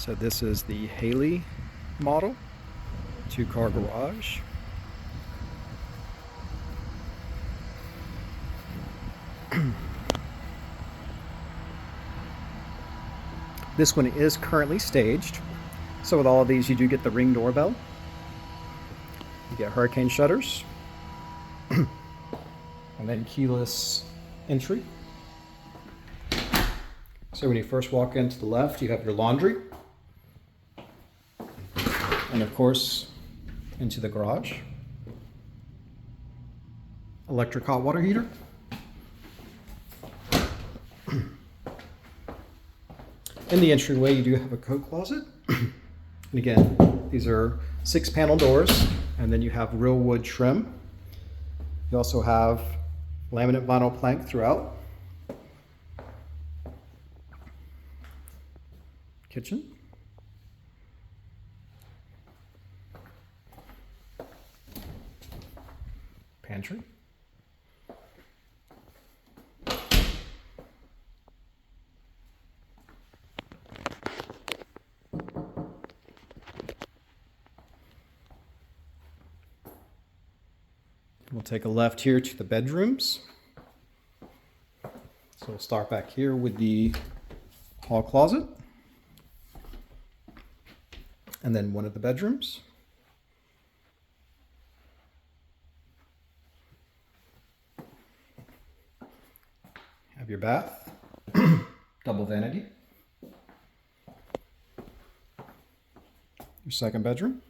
So this is the Halee model, 2-car garage. This one is currently staged. So with all of these, you do get the Ring doorbell. You get hurricane shutters. And then keyless entry. So when you first walk in to the left, you have your laundry. And of course, into the garage. Electric hot water heater. In the entryway, you do have a coat closet. And again, these are 6-panel doors, and then you have real wood trim. You also have laminate vinyl plank throughout. Kitchen. Pantry. We'll take a left here to the bedrooms. So we'll start back here with the hall closet. And then one of the bedrooms. Have your bath, double vanity. Your second bedroom.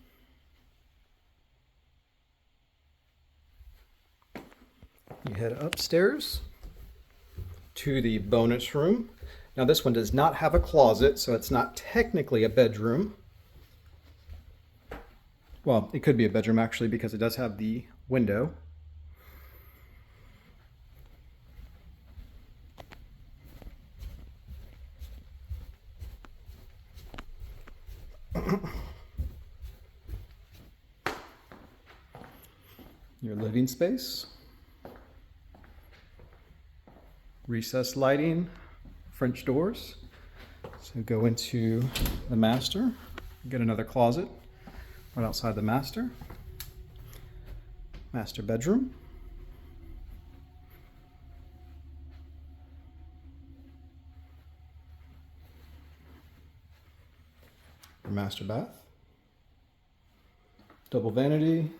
You head upstairs to the bonus room. Now this one does not have a closet, so it's not technically a bedroom. Well, it could be a bedroom actually because it does have the window. Your living space. Recessed lighting, French doors. So go into the master, get another closet right outside the master. Master bedroom. Your master bath. Double vanity.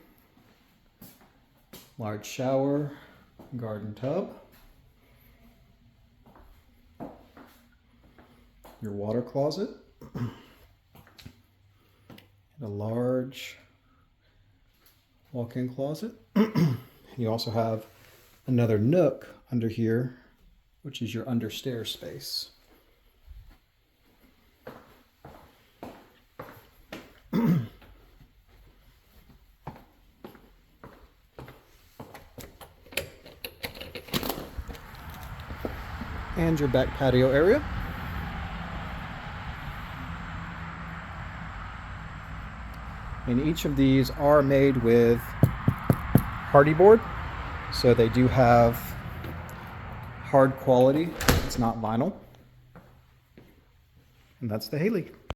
Large shower, garden tub. Your water closet. And a large walk-in closet. You also have another nook under here, which is your understairs space. And your back patio area. And each of these are made with hardy board, so they do have hard quality. It's not vinyl. And that's the Halee.